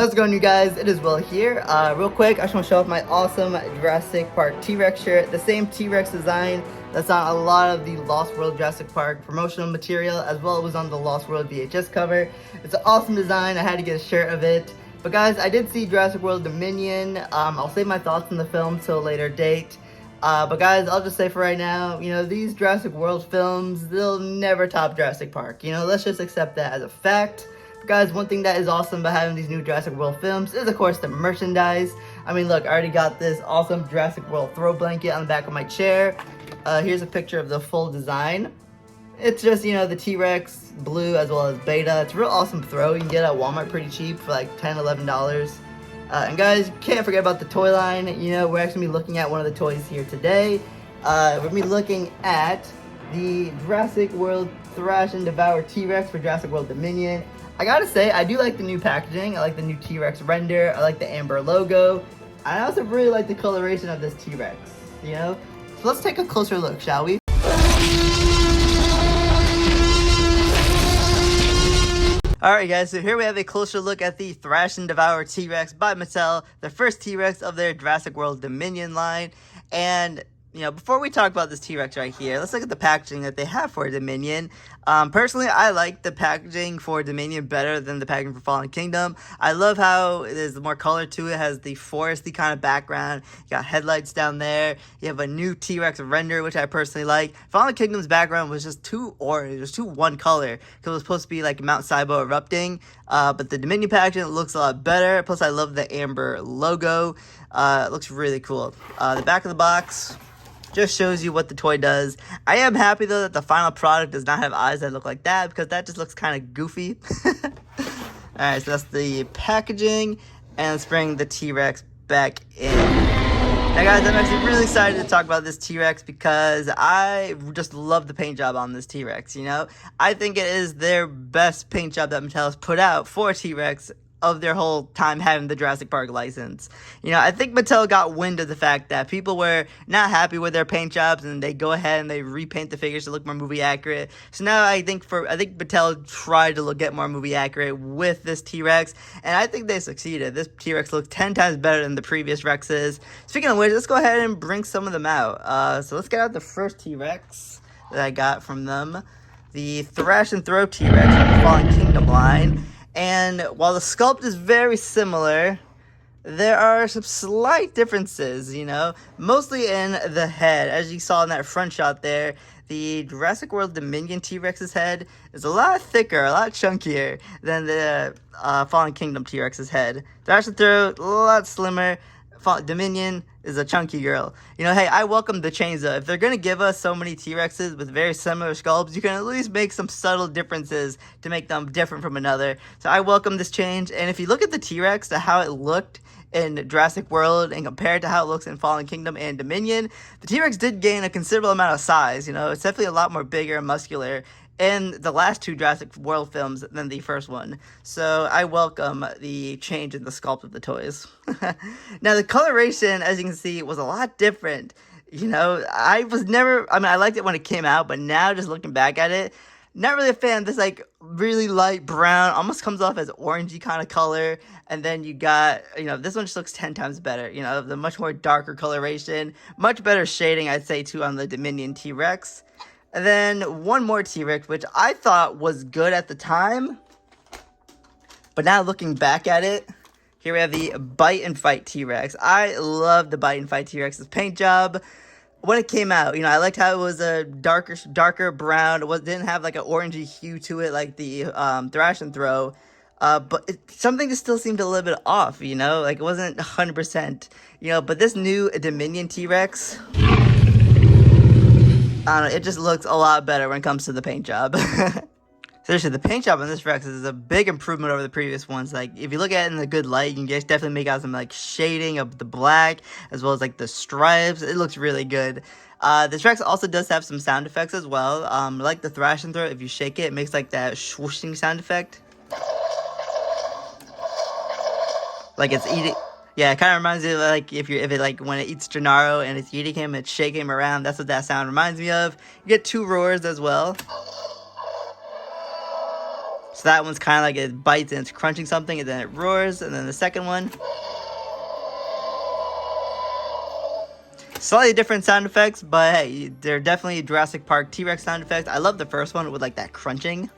How's it going, you guys? It is Will here. Real quick, I just want to show off my awesome Jurassic Park T-Rex shirt. The same T-Rex design that's on a lot of the Lost World Jurassic Park promotional material, as well as was on the Lost World VHS cover. It's an awesome design. I had to get a shirt of it. But guys, I did see Jurassic World Dominion. I'll save my thoughts on the film till a later date. But guys, I'll just say for right now, these Jurassic World films, they'll never top Jurassic Park. Let's just accept that as a fact. Guys, one thing that is awesome about having these new Jurassic World films is, of course, the merchandise. I mean, look, I already got this awesome Jurassic World throw blanket on the back of my chair. Here's a picture of the full design. It's just, the T-Rex blue as well as beta. It's a real awesome throw. You can get it at Walmart pretty cheap for like $10, $11. And guys, can't forget about the toy line. We're actually going to be looking at one of the toys here today. We're going to be looking at the Jurassic World Thrash N Devour T-Rex for Jurassic World Dominion. I gotta say, I do like the new packaging. I like the new T-Rex render. I like the amber logo. I also really like the coloration of this T-Rex, So let's take a closer look, shall we? Alright guys, so here we have a closer look at the Thrash N Devour T-Rex by Mattel, the first T-Rex of their Jurassic World Dominion line. And before we talk about this T-Rex right here, let's look at the packaging that they have for Dominion. Personally, I like the packaging for Dominion better than the packaging for Fallen Kingdom. I love how there's more color to it. It has the foresty kind of background. You got headlights down there. You have a new T-Rex render, which I personally like. Fallen Kingdom's background was just too orange. It was too one color, because it was supposed to be like Mount Sibo erupting. But the Dominion packaging looks a lot better. Plus, I love the amber logo. It looks really cool. The back of the box just shows you what the toy does. I am happy though that the final product does not have eyes that look like that, because that just looks kind of goofy. Alright, so that's the packaging, and let's bring the T-Rex back in. Now guys, I'm actually really excited to talk about this T-Rex because I just love the paint job on this T-Rex, I think it is their best paint job that Mattel has put out for T-Rex of their whole time having the Jurassic Park license. I think Mattel got wind of the fact that people were not happy with their paint jobs, and they go ahead and they repaint the figures to look more movie accurate. So now I think Mattel tried to get more movie accurate with this T-Rex, and I think they succeeded. This T-Rex looks 10 times better than the previous Rexes. Speaking of which, let's go ahead and bring some of them out. So let's get out the first T-Rex that I got from them, the Thrash and Throw T-Rex from the Fallen Kingdom line. And while the sculpt is very similar, there are some slight differences, mostly in the head. As you saw in that front shot there, the Jurassic World Dominion T-Rex's head is a lot thicker, a lot chunkier than the Fallen Kingdom T-Rex's head. Thrash and Throw, a lot slimmer. Dominion is a chunky girl. Hey, I welcome the change though. If they're going to give us so many T-Rexes with very similar sculpts, you can at least make some subtle differences to make them different from another. So I welcome this change. And if you look at the T-Rex, to how it looked in Jurassic World and compared to how it looks in Fallen Kingdom and Dominion, the T-Rex did gain a considerable amount of size. It's definitely a lot more bigger and muscular in the last two Jurassic World films than the first one. So I welcome the change in the sculpt of the toys. Now the coloration, as you can see, was a lot different. I liked it when it came out, but now just looking back at it, not really a fan. This really light brown, almost comes off as orangey kind of color. And then you got, this one just looks 10 times better. The much more darker coloration, much better shading, I'd say, too, on the Dominion T-Rex. And then one more T-Rex, which I thought was good at the time, but now looking back at it, here we have the Bite and Fight T-Rex. I love the Bite and Fight T-Rex's paint job. When it came out, I liked how it was a darker brown. It didn't have like an orangey hue to it like the Thrash and Throw. But something just still seemed a little bit off, Like it wasn't 100%, But this new Dominion T-Rex, I don't know, it just looks a lot better when it comes to the paint job. Seriously, the paint job on this Rex is a big improvement over the previous ones. If you look at it in the good light, you can definitely make out some shading of the black, as well as the stripes. It looks really good. This Rex also does have some sound effects as well. Like the Thrash and Throw, if you shake it, it makes that swooshing sound effect. Like it's eating. Yeah, it kind of reminds me of when it eats Gennaro and it's eating him, it's shaking him around. That's what that sound reminds me of. You get two roars as well. So that one's kind of like it bites and it's crunching something, and then it roars. And then the second one, slightly different sound effects, but hey, they're definitely Jurassic Park T-Rex sound effects. I love the first one with like that crunching.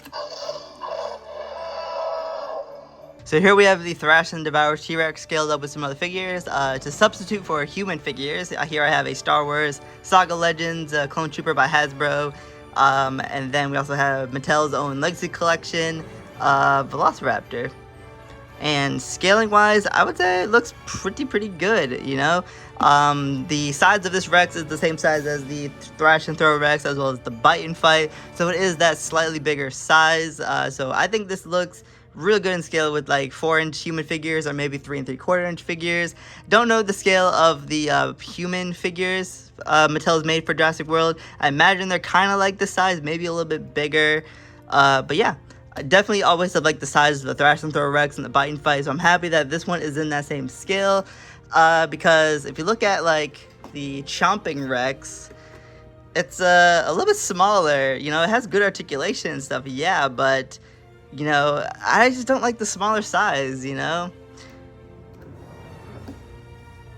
So here we have the Thrash N Devour T-Rex scaled up with some other figures. To substitute for human figures, here I have a Star Wars Saga Legends Clone Trooper by Hasbro. And then we also have Mattel's own Legacy Collection Velociraptor. And scaling wise, I would say it looks pretty good, you know. The size of this Rex is the same size as the Thrash and Throw Rex, as well as the Bite and Fight. So it is that slightly bigger size. So I think this looks real good in scale with like 4-inch human figures or maybe 3 3/4-inch figures. Don't know the scale of the human figures Mattel's made for Jurassic World. I imagine they're kind of like the size, maybe a little bit bigger. But yeah, I definitely always have like the size of the Thrash and Throw Rex and the Bite and Fight. So I'm happy that this one is in that same scale. Because if you look at like the Chomping Rex, it's a little bit smaller. You know, it has good articulation and stuff, yeah, but you know, I just don't like the smaller size, you know?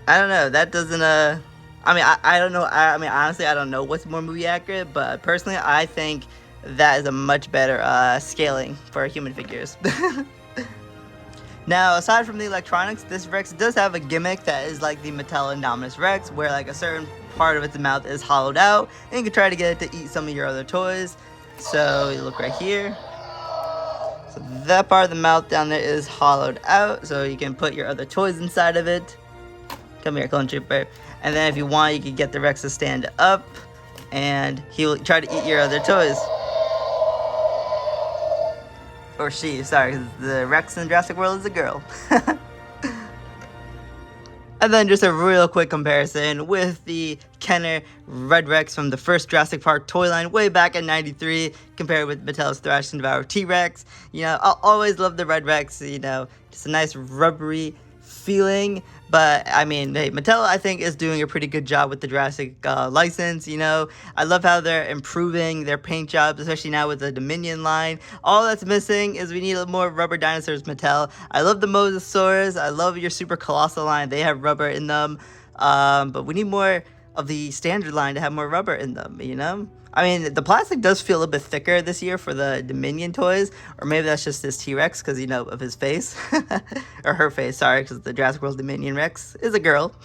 I don't know, that doesn't, I mean, I don't know, I mean, honestly, I don't know what's more movie accurate, but personally, I think that is a much better, scaling for human figures. Now, aside from the electronics, this Rex does have a gimmick that is like the Mattel Indominus Rex, where like a certain part of its mouth is hollowed out, and you can try to get it to eat some of your other toys. So, you look right here. So that part of the mouth down there is hollowed out, so you can put your other toys inside of it. Come here, Clone Trooper. And then if you want, you can get the Rex to stand up, and he will try to eat your other toys. Or she, sorry, because the Rex in Jurassic World is a girl. And then just a real quick comparison with the Kenner Red Rex from the first Jurassic Park toy line way back in '93, compared with Mattel's Thrash N Devour T-Rex. You know, I'll always love the Red Rex, you know, just a nice rubbery feeling. But, I mean, hey, Mattel, I think, is doing a pretty good job with the Jurassic license, you know. I love how they're improving their paint jobs, especially now with the Dominion line. All that's missing is we need more rubber dinosaurs, Mattel. I love the Mosasaurus. I love your Super Colossal line. They have rubber in them. But we need more of the standard line to have more rubber in them, you know. I mean, the plastic does feel a little bit thicker this year for the Dominion toys, or maybe that's just this T-Rex because, you know, of his face. Or her face, sorry, because the Jurassic World Dominion Rex is a girl.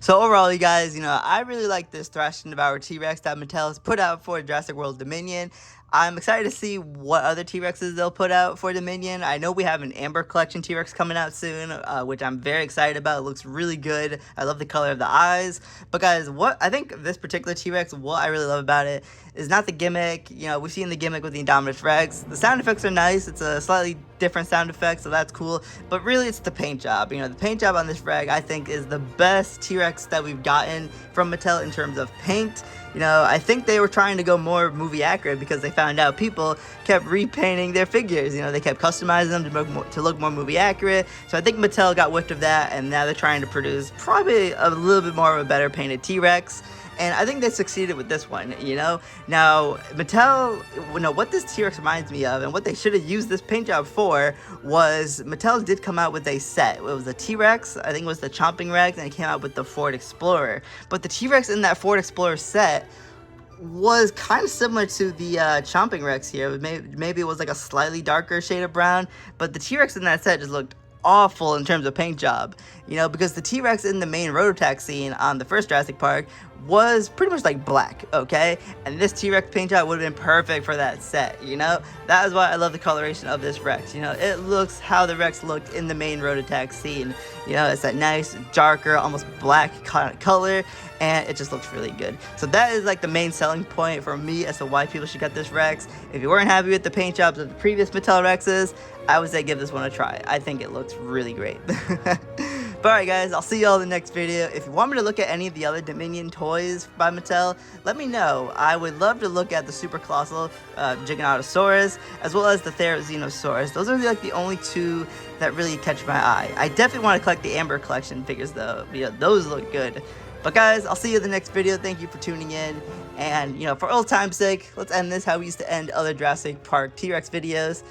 So overall, you guys, you know, I really like this Thrash N Devour T-Rex that Mattel has put out for Jurassic World Dominion. I'm excited to see what other T-Rexes they'll put out for Dominion. I know we have an Amber Collection T-Rex coming out soon, which I'm very excited about. It looks really good. I love the color of the eyes. But guys, what I think this particular T-Rex, what I really love about it is not the gimmick. You know, we've seen the gimmick with the Indominus Rex. The sound effects are nice. It's a slightly different sound effect, so that's cool. But really, it's the paint job. You know, the paint job on this Reg, I think, is the best T-Rex that we've gotten from Mattel in terms of paint. You know, I think they were trying to go more movie accurate because they found out people kept repainting their figures. You know, they kept customizing them to look more movie accurate. So I think Mattel got whiffed of that, and now they're trying to produce probably a little bit more of a better painted T-Rex. And I think they succeeded with this one, you know? Now, Mattel, you know, what this T-Rex reminds me of, and what they should have used this paint job for, was Mattel did come out with a set. It was a T-Rex, I think it was the Chomping Rex, and it came out with the Ford Explorer. But the T-Rex in that Ford Explorer set was kind of similar to the Chomping Rex here. Maybe it was like a slightly darker shade of brown, but the T-Rex in that set just looked awful in terms of paint job, you know, because the T-Rex in the main Rototax scene on the first Jurassic Park was pretty much like black, okay? And this T-Rex paint job would have been perfect for that set, you know? That is why I love the coloration of this Rex, you know? It looks how the Rex looked in the main Rototax scene. You know, it's that nice, darker, almost black color, and it just looks really good. So that is like the main selling point for me as to why people should get this Rex. If you weren't happy with the paint jobs of the previous Mattel Rexes, I would say give this one a try. I think it looks really great. But alright guys, I'll see you all in the next video. If you want me to look at any of the other Dominion toys by Mattel, let me know. I would love to look at the Super Colossal Giganotosaurus, as well as the Therizinosaurus. Those are like the only two that really catch my eye. I definitely want to collect the Amber Collection figures though. You know, those look good. But guys, I'll see you in the next video. Thank you for tuning in. And, you know, for old time's sake, let's end this how we used to end other Jurassic Park T-Rex videos.